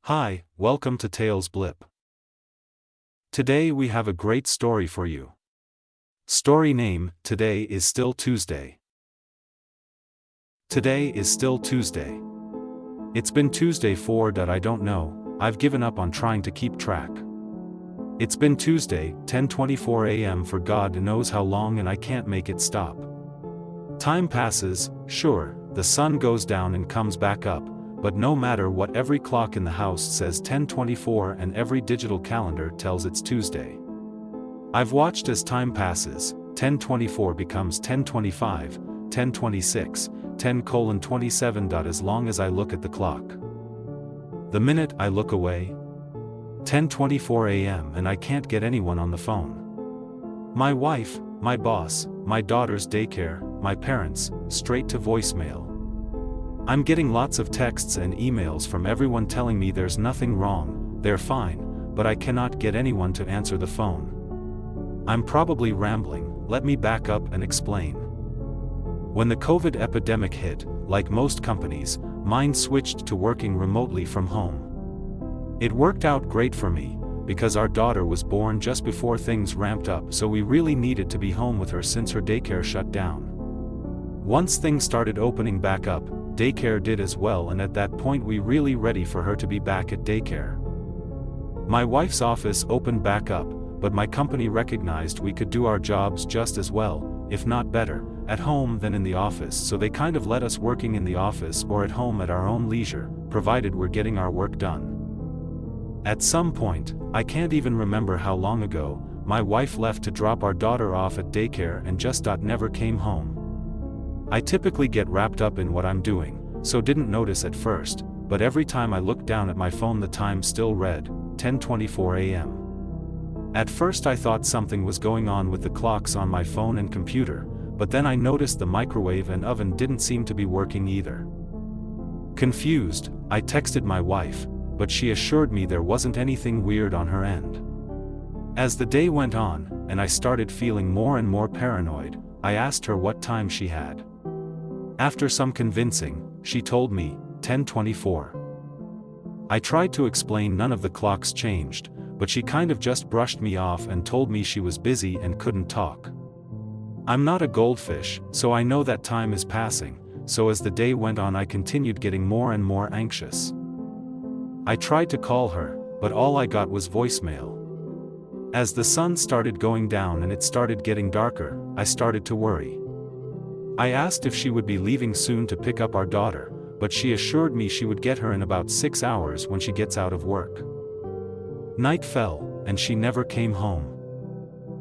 Hi, welcome to TalesBlip. Today we have a great story for you. Story name: Today is Still Tuesday. Today is still Tuesday. It's been Tuesday for I don't know, I've given up on trying to keep track. It's been Tuesday, 10:24 a.m. for God knows how long, and I can't make it stop. Time passes, sure, the sun goes down and comes back up, but no matter what, every clock in the house says 10:24 and every digital calendar tells it's Tuesday. I've watched as time passes, 10:24 becomes 10:25, 10:26, 10:27. As long as I look at the clock. The minute I look away, 10:24 a.m. and I can't get anyone on the phone. My wife, my boss, my daughter's daycare, my parents, straight to voicemail. I'm getting lots of texts and emails from everyone telling me there's nothing wrong, they're fine, but I cannot get anyone to answer the phone. I'm probably rambling, let me back up and explain. When the COVID epidemic hit, like most companies, mine switched to working remotely from home. It worked out great for me, because our daughter was born just before things ramped up, so we really needed to be home with her since her daycare shut down. Once things started opening back up, daycare did as well, and at that point we really ready for her to be back at daycare. My wife's office opened back up, but my company recognized we could do our jobs just as well, if not better, at home than in the office, so they kind of let us working in the office or at home at our own leisure, provided we're getting our work done. At some point, I can't even remember how long ago, my wife left to drop our daughter off at daycare and just never came home. I typically get wrapped up in what I'm doing, so didn't notice at first, but every time I looked down at my phone the time still read 10:24 a.m. At first I thought something was going on with the clocks on my phone and computer, but then I noticed the microwave and oven didn't seem to be working either. Confused, I texted my wife, but she assured me there wasn't anything weird on her end. As the day went on, and I started feeling more and more paranoid, I asked her what time she had. After some convincing, she told me, 10:24. I tried to explain none of the clocks changed, but she kind of just brushed me off and told me she was busy and couldn't talk. I'm not a goldfish, so I know that time is passing, so as the day went on I continued getting more and more anxious. I tried to call her, but all I got was voicemail. As the sun started going down and it started getting darker, I started to worry. I asked if she would be leaving soon to pick up our daughter, but she assured me she would get her in about 6 hours when she gets out of work. Night fell, and she never came home.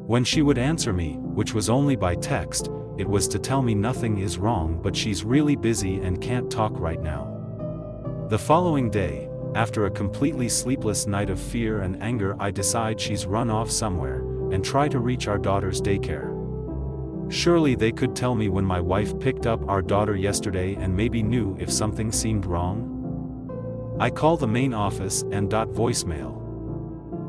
When she would answer me, which was only by text, it was to tell me nothing is wrong but she's really busy and can't talk right now. The following day, after a completely sleepless night of fear and anger, I decide she's run off somewhere, and try to reach our daughter's daycare. Surely they could tell me when my wife picked up our daughter yesterday and maybe knew if something seemed wrong? I call the main office and voicemail.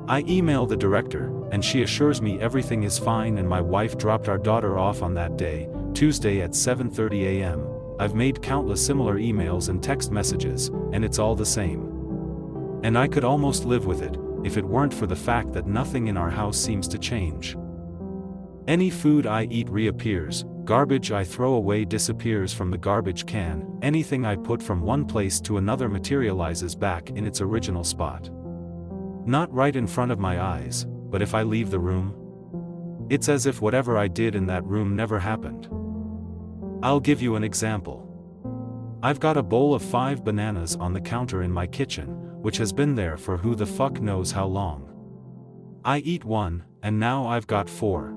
I email the director, and she assures me everything is fine and my wife dropped our daughter off on that day, Tuesday at 7:30 a.m. I've made countless similar emails and text messages, and it's all the same. And I could almost live with it, if it weren't for the fact that nothing in our house seems to change. Any food I eat reappears, garbage I throw away disappears from the garbage can, anything I put from one place to another materializes back in its original spot. Not right in front of my eyes, but if I leave the room, it's as if whatever I did in that room never happened. I'll give you an example. I've got a bowl of 5 bananas on the counter in my kitchen, which has been there for who the fuck knows how long. I eat one, and now I've got 4.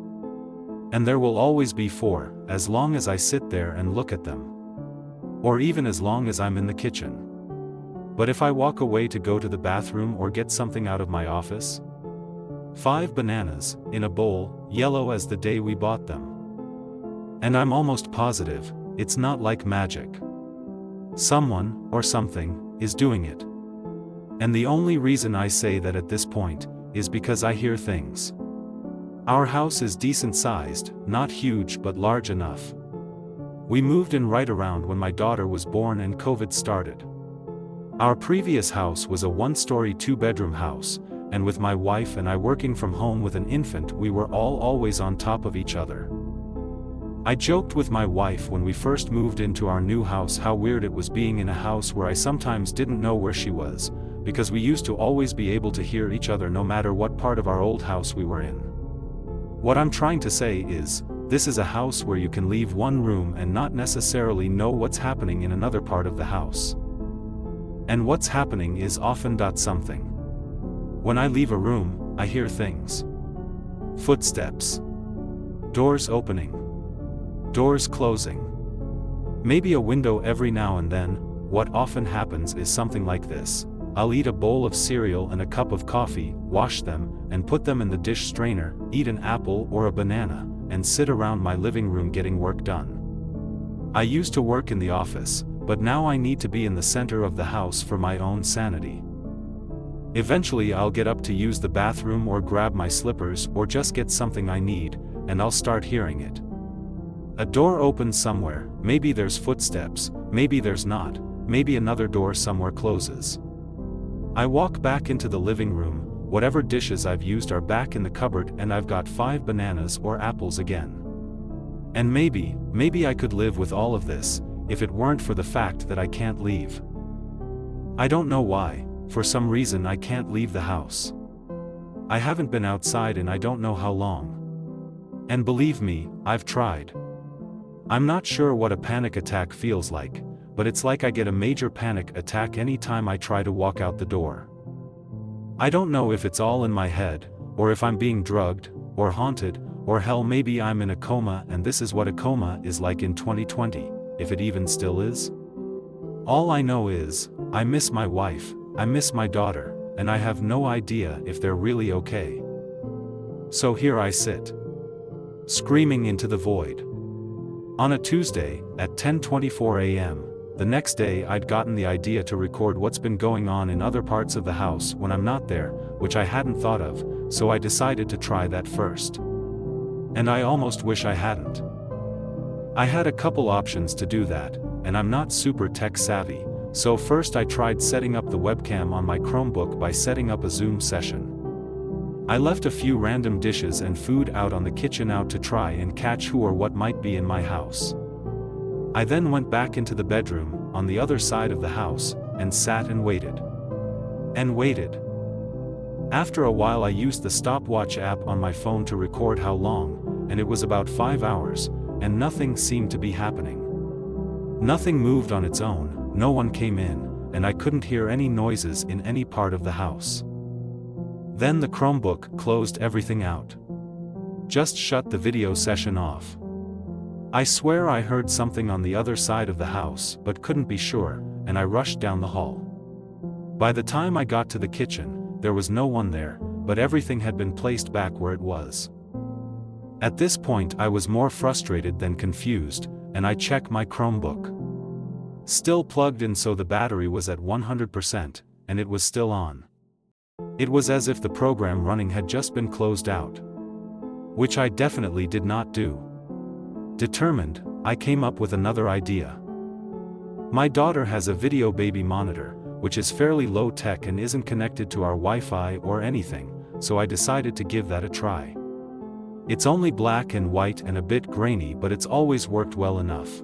And there will always be 4, as long as I sit there and look at them. Or even as long as I'm in the kitchen. But if I walk away to go to the bathroom or get something out of my office, 5 bananas, in a bowl, yellow as the day we bought them. And I'm almost positive, it's not like magic. Someone, or something, is doing it. And the only reason I say that at this point, is because I hear things. Our house is decent sized, not huge but large enough. We moved in right around when my daughter was born and COVID started. Our previous house was a one-story two-bedroom house, and with my wife and I working from home with an infant, we were always on top of each other. I joked with my wife when we first moved into our new house how weird it was being in a house where I sometimes didn't know where she was, because we used to always be able to hear each other no matter what part of our old house we were in. What I'm trying to say is, this is a house where you can leave one room and not necessarily know what's happening in another part of the house. And what's happening is often something. When I leave a room, I hear things. Footsteps. Doors opening. Doors closing. Maybe a window every now and then. What often happens is something like this. I'll eat a bowl of cereal and a cup of coffee, wash them, and put them in the dish strainer, eat an apple or a banana, and sit around my living room getting work done. I used to work in the office, but now I need to be in the center of the house for my own sanity. Eventually I'll get up to use the bathroom or grab my slippers or just get something I need, and I'll start hearing it. A door opens somewhere, maybe there's footsteps, maybe there's not, maybe another door somewhere closes. I walk back into the living room, whatever dishes I've used are back in the cupboard and I've got 5 bananas or apples again. And maybe I could live with all of this, if it weren't for the fact that I can't leave. I don't know why, for some reason I can't leave the house. I haven't been outside in I don't know how long. And believe me, I've tried. I'm not sure what a panic attack feels like, but it's like I get a major panic attack any time I try to walk out the door. I don't know if it's all in my head, or if I'm being drugged, or haunted, or hell maybe I'm in a coma and this is what a coma is like in 2020, if it even still is. All I know is, I miss my wife, I miss my daughter, and I have no idea if they're really okay. So here I sit, screaming into the void. On a Tuesday, at 10:24 a.m., the next day I'd gotten the idea to record what's been going on in other parts of the house when I'm not there, which I hadn't thought of, so I decided to try that first. And I almost wish I hadn't. I had a couple options to do that, and I'm not super tech savvy, so first I tried setting up the webcam on my Chromebook by setting up a Zoom session. I left a few random dishes and food out on the kitchen out to try and catch who or what might be in my house. I then went back into the bedroom, on the other side of the house, and sat and waited. And waited. After a while I used the stopwatch app on my phone to record how long, and it was about 5 hours, and nothing seemed to be happening. Nothing moved on its own, no one came in, and I couldn't hear any noises in any part of the house. Then the Chromebook closed everything out. Just shut the video session off. I swear I heard something on the other side of the house but couldn't be sure, and I rushed down the hall. By the time I got to the kitchen, there was no one there, but everything had been placed back where it was. At this point I was more frustrated than confused, and I checked my Chromebook. Still plugged in, so the battery was at 100%, and it was still on. It was as if the program running had just been closed out. Which I definitely did not do. Determined, I came up with another idea. My daughter has a video baby monitor, which is fairly low tech and isn't connected to our Wi-Fi or anything, so I decided to give that a try. It's only black and white and a bit grainy, but it's always worked well enough.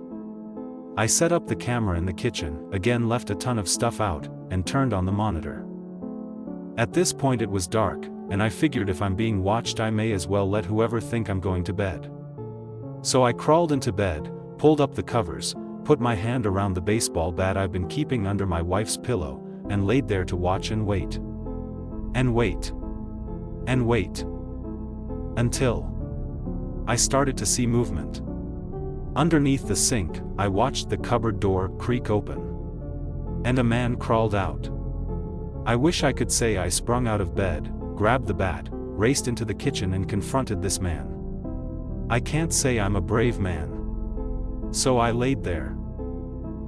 I set up the camera in the kitchen, again left a ton of stuff out, and turned on the monitor. At this point it was dark, and I figured if I'm being watched I may as well let whoever think I'm going to bed. So I crawled into bed, pulled up the covers, put my hand around the baseball bat I've been keeping under my wife's pillow, and laid there to watch and wait. And wait. And wait. Until I started to see movement. Underneath the sink, I watched the cupboard door creak open. And a man crawled out. I wish I could say I sprung out of bed, grabbed the bat, raced into the kitchen and confronted this man. I can't say I'm a brave man. So I laid there.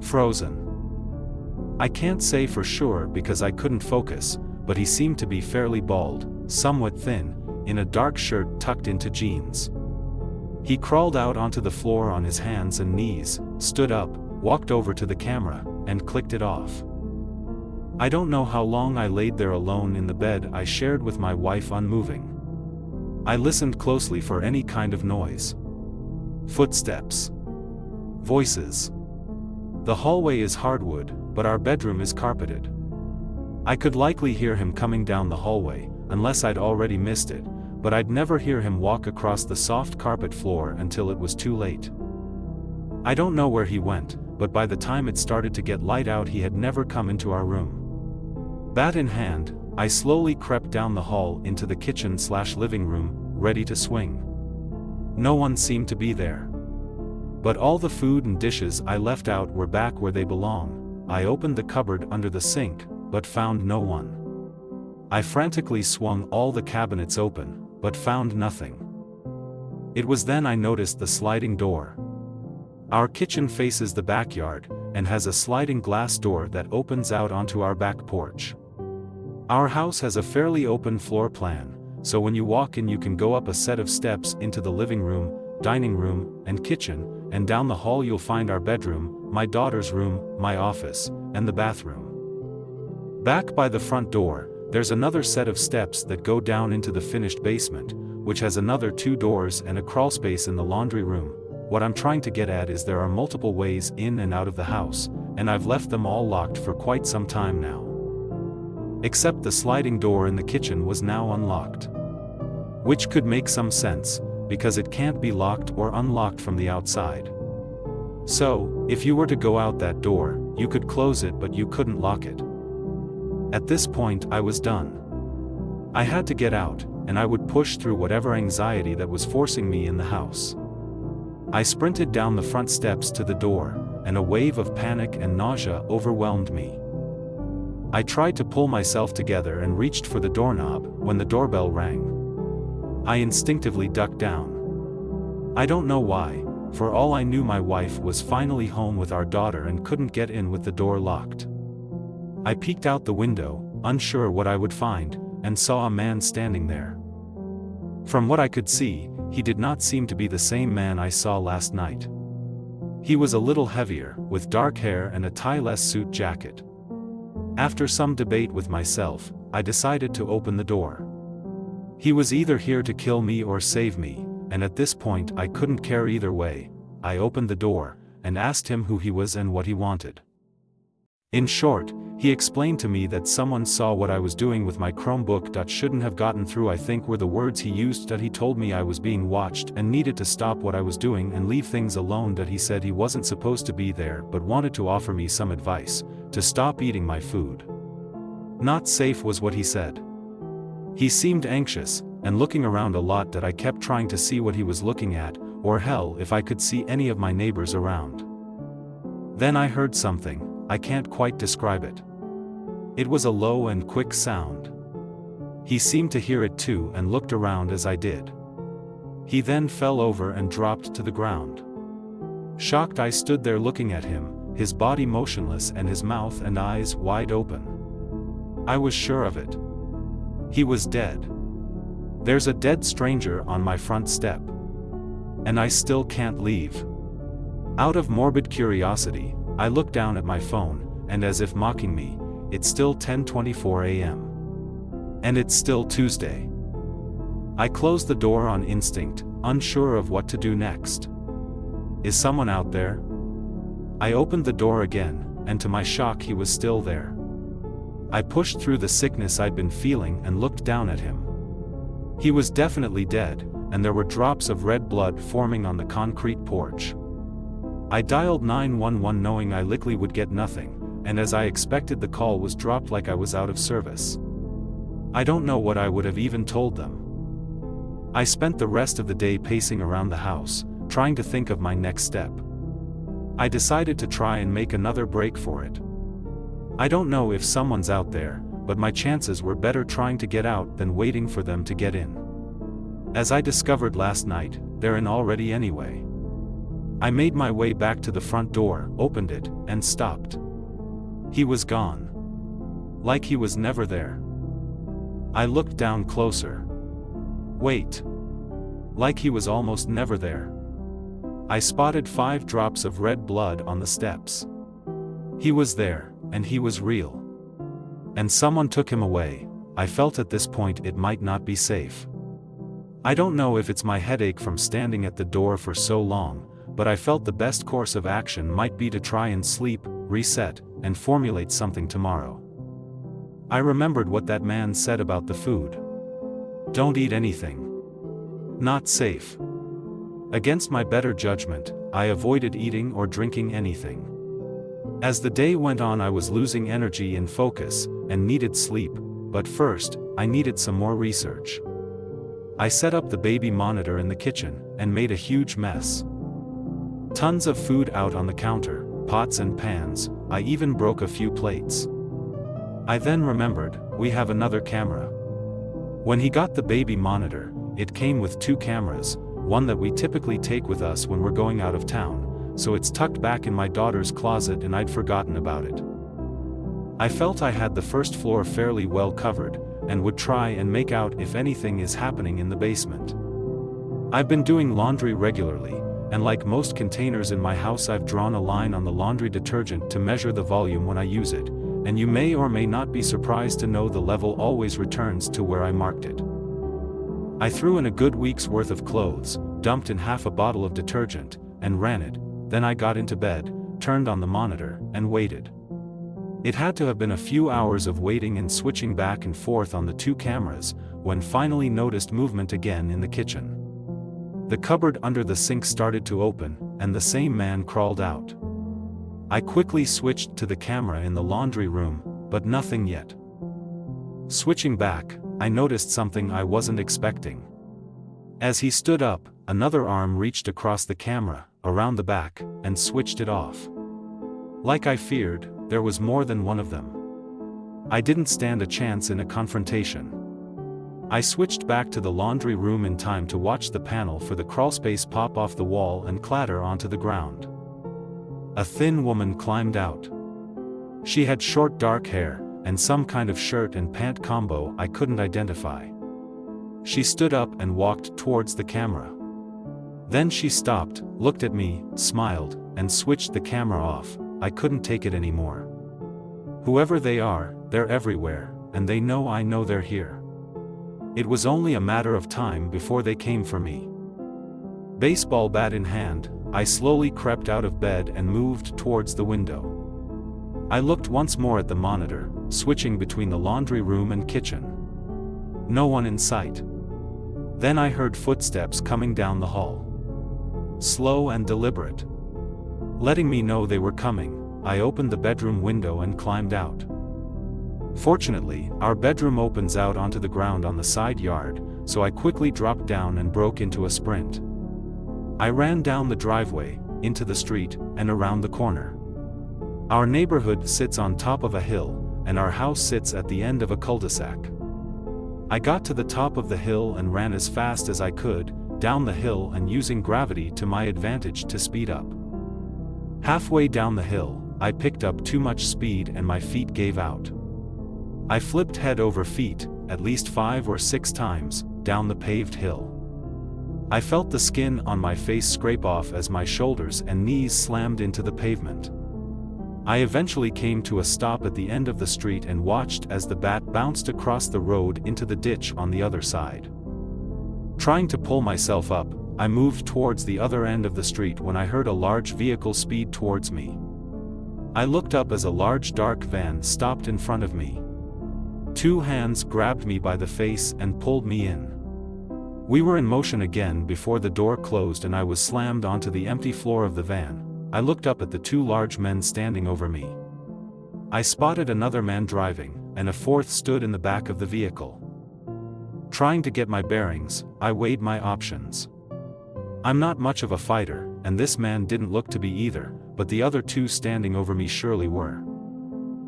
Frozen. I can't say for sure because I couldn't focus, but he seemed to be fairly bald, somewhat thin, in a dark shirt tucked into jeans. He crawled out onto the floor on his hands and knees, stood up, walked over to the camera, and clicked it off. I don't know how long I laid there alone in the bed I shared with my wife, unmoving. I listened closely for any kind of noise. Footsteps. Voices. The hallway is hardwood, but our bedroom is carpeted. I could likely hear him coming down the hallway, unless I'd already missed it, but I'd never hear him walk across the soft carpet floor until it was too late. I don't know where he went, but by the time it started to get light out he had never come into our room. Bat in hand, I slowly crept down the hall into the kitchen/living room, ready to swing. No one seemed to be there. But all the food and dishes I left out were back where they belong. I opened the cupboard under the sink, but found no one. I frantically swung all the cabinets open, but found nothing. It was then I noticed the sliding door. Our kitchen faces the backyard, and has a sliding glass door that opens out onto our back porch. Our house has a fairly open floor plan, so when you walk in you can go up a set of steps into the living room, dining room, and kitchen, and down the hall you'll find our bedroom, my daughter's room, my office, and the bathroom. Back by the front door, there's another set of steps that go down into the finished basement, which has another 2 doors and a crawlspace in the laundry room. What I'm trying to get at is there are multiple ways in and out of the house, and I've left them all locked for quite some time now. Except the sliding door in the kitchen was now unlocked. Which could make some sense, because it can't be locked or unlocked from the outside. So, if you were to go out that door, you could close it but you couldn't lock it. At this point I was done. I had to get out, and I would push through whatever anxiety that was forcing me in the house. I sprinted down the front steps to the door, and a wave of panic and nausea overwhelmed me. I tried to pull myself together and reached for the doorknob when the doorbell rang. I instinctively ducked down. I don't know why, for all I knew my wife was finally home with our daughter and couldn't get in with the door locked. I peeked out the window, unsure what I would find, and saw a man standing there. From what I could see, he did not seem to be the same man I saw last night. He was a little heavier, with dark hair and a tie-less suit jacket. After some debate with myself, I decided to open the door. He was either here to kill me or save me, and at this point I couldn't care either way. I opened the door, and asked him who he was and what he wanted. In short, he explained to me that someone saw what I was doing with my Chromebook. Shouldn't have gotten through, I think were the words he used. He told me I was being watched and needed to stop what I was doing and leave things alone. He said he wasn't supposed to be there but wanted to offer me some advice, to stop eating my food. Not safe was what he said. He seemed anxious, and looking around a lot. I kept trying to see what he was looking at, or hell if I could see any of my neighbors around. Then I heard something, I can't quite describe it. It was a low and quick sound. He seemed to hear it too and looked around as I did. He then fell over and dropped to the ground. Shocked, I stood there looking at him, his body motionless and his mouth and eyes wide open. I was sure of it. He was dead. There's a dead stranger on my front step. And I still can't leave. Out of morbid curiosity, I looked down at my phone, and as if mocking me, it's still 10:24 a.m. And it's still Tuesday. I closed the door on instinct, unsure of what to do next. Is someone out there? I opened the door again, and to my shock he was still there. I pushed through the sickness I'd been feeling and looked down at him. He was definitely dead, and there were drops of red blood forming on the concrete porch. I dialed 911 knowing I likely would get nothing, and as I expected the call was dropped like I was out of service. I don't know what I would have even told them. I spent the rest of the day pacing around the house, trying to think of my next step. I decided to try and make another break for it. I don't know if someone's out there, but my chances were better trying to get out than waiting for them to get in. As I discovered last night, they're in already anyway. I made my way back to the front door, opened it, and stopped. He was gone. Like he was never there. I looked down closer. Wait. Like he was almost never there. I spotted 5 drops of red blood on the steps. He was there, and he was real. and someone took him away. I felt at this point it might not be safe. I don't know if it's my headache from standing at the door for so long, but I felt the best course of action might be to try and sleep, reset, and formulate something tomorrow. I remembered what that man said about the food. Don't eat anything. Not safe. Against my better judgment, I avoided eating or drinking anything. As the day went on, I was losing energy and focus, and needed sleep, but first, I needed some more research. I set up the baby monitor in the kitchen, and made a huge mess. Tons of food out on the counter, pots and pans, I even broke a few plates. I then remembered, we have another camera. When he got the baby monitor, it came with 2 cameras, one that we typically take with us when we're going out of town, so it's tucked back in my daughter's closet and I'd forgotten about it. I felt I had the first floor fairly well covered, and would try and make out if anything is happening in the basement. I've been doing laundry regularly, and like most containers in my house, I've drawn a line on the laundry detergent to measure the volume when I use it, and you may or may not be surprised to know the level always returns to where I marked it. I threw in a good week's worth of clothes, dumped in half a bottle of detergent, and ran it. Then I got into bed, turned on the monitor, and waited. It had to have been a few hours of waiting and switching back and forth on the 2 cameras, when finally noticed movement again in the kitchen. The cupboard under the sink started to open, and the same man crawled out. I quickly switched to the camera in the laundry room, but nothing yet. Switching back, I noticed something I wasn't expecting. As he stood up, another arm reached across the camera, around the back, and switched it off. Like I feared, there was more than one of them. I didn't stand a chance in a confrontation. I switched back to the laundry room in time to watch the panel for the crawlspace pop off the wall and clatter onto the ground. A thin woman climbed out. She had short dark hair, and some kind of shirt and pant combo I couldn't identify. She stood up and walked towards the camera. Then she stopped, looked at me, smiled, and switched the camera off. I couldn't take it anymore. Whoever they are, they're everywhere, and they know I know they're here. It was only a matter of time before they came for me. Baseball bat in hand, I slowly crept out of bed and moved towards the window. I looked once more at the monitor, switching between the laundry room and kitchen. No one in sight. Then I heard footsteps coming down the hall. Slow and deliberate. Letting me know they were coming, I opened the bedroom window and climbed out. Fortunately, our bedroom opens out onto the ground on the side yard, so I quickly dropped down and broke into a sprint. I ran down the driveway, into the street, and around the corner. Our neighborhood sits on top of a hill, and our house sits at the end of a cul-de-sac. I got to the top of the hill and ran as fast as I could, down the hill and using gravity to my advantage to speed up. Halfway down the hill, I picked up too much speed and my feet gave out. I flipped head over feet, at least 5 or 6 times, down the paved hill. I felt the skin on my face scrape off as my shoulders and knees slammed into the pavement. I eventually came to a stop at the end of the street and watched as the bat bounced across the road into the ditch on the other side. Trying to pull myself up, I moved towards the other end of the street when I heard a large vehicle speed towards me. I looked up as a large dark van stopped in front of me. 2 hands grabbed me by the face and pulled me in. We were in motion again before the door closed and I was slammed onto the empty floor of the van. I looked up at the 2 large men standing over me. I spotted another man driving, and a 4th stood in the back of the vehicle. Trying to get my bearings, I weighed my options. I'm not much of a fighter, and this man didn't look to be either, but the other 2 standing over me surely were.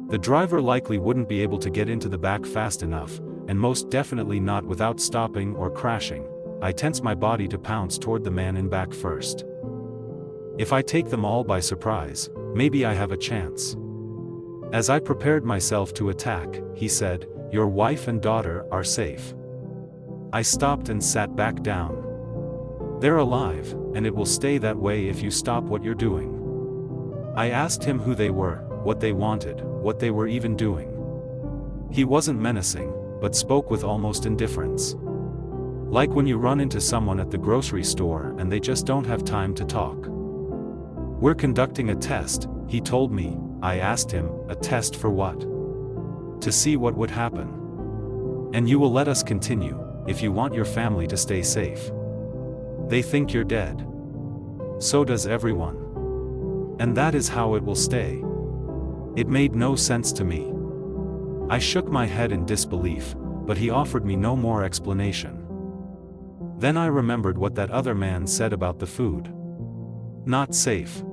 The driver likely wouldn't be able to get into the back fast enough, and most definitely not without stopping or crashing. I tensed my body to pounce toward the man in back first. If I take them all by surprise, maybe I have a chance. As I prepared myself to attack, he said, "Your wife and daughter are safe." I stopped and sat back down. "They're alive, and it will stay that way if you stop what you're doing." I asked him who they were, what they wanted, what they were even doing. He wasn't menacing, but spoke with almost indifference. Like when you run into someone at the grocery store and they just don't have time to talk. "We're conducting a test," he told me. I asked him, "A test for what?" "To see what would happen. And you will let us continue, if you want your family to stay safe. They think you're dead. So does everyone. And that is how it will stay." It made no sense to me. I shook my head in disbelief, but he offered me no more explanation. Then I remembered what that other man said about the food. Not safe.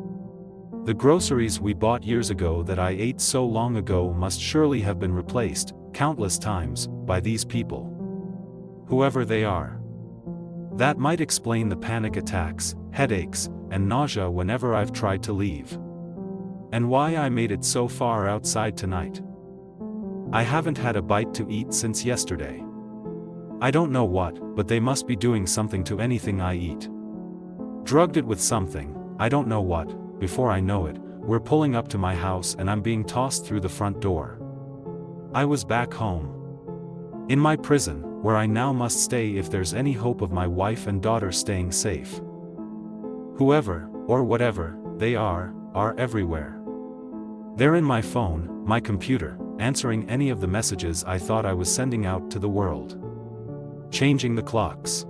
The groceries we bought years ago that I ate so long ago must surely have been replaced, countless times, by these people. Whoever they are. That might explain the panic attacks, headaches, and nausea whenever I've tried to leave. And why I made it so far outside tonight. I haven't had a bite to eat since yesterday. I don't know what, but they must be doing something to anything I eat. Drugged it with something, I don't know what. Before I know it, we're pulling up to my house and I'm being tossed through the front door. I was back home. In my prison, where I now must stay if there's any hope of my wife and daughter staying safe. Whoever, or whatever, they are everywhere. They're in my phone, my computer, answering any of the messages I thought I was sending out to the world. Changing the clocks.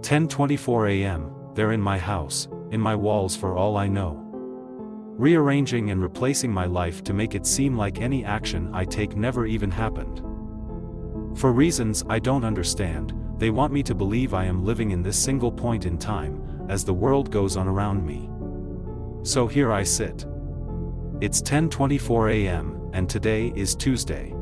10:24 a.m., they're in my house, in my walls for all I know. Rearranging and replacing my life to make it seem like any action I take never even happened. For reasons I don't understand, they want me to believe I am living in this single point in time, as the world goes on around me. So here I sit. It's 10:24 a.m., and today is Tuesday.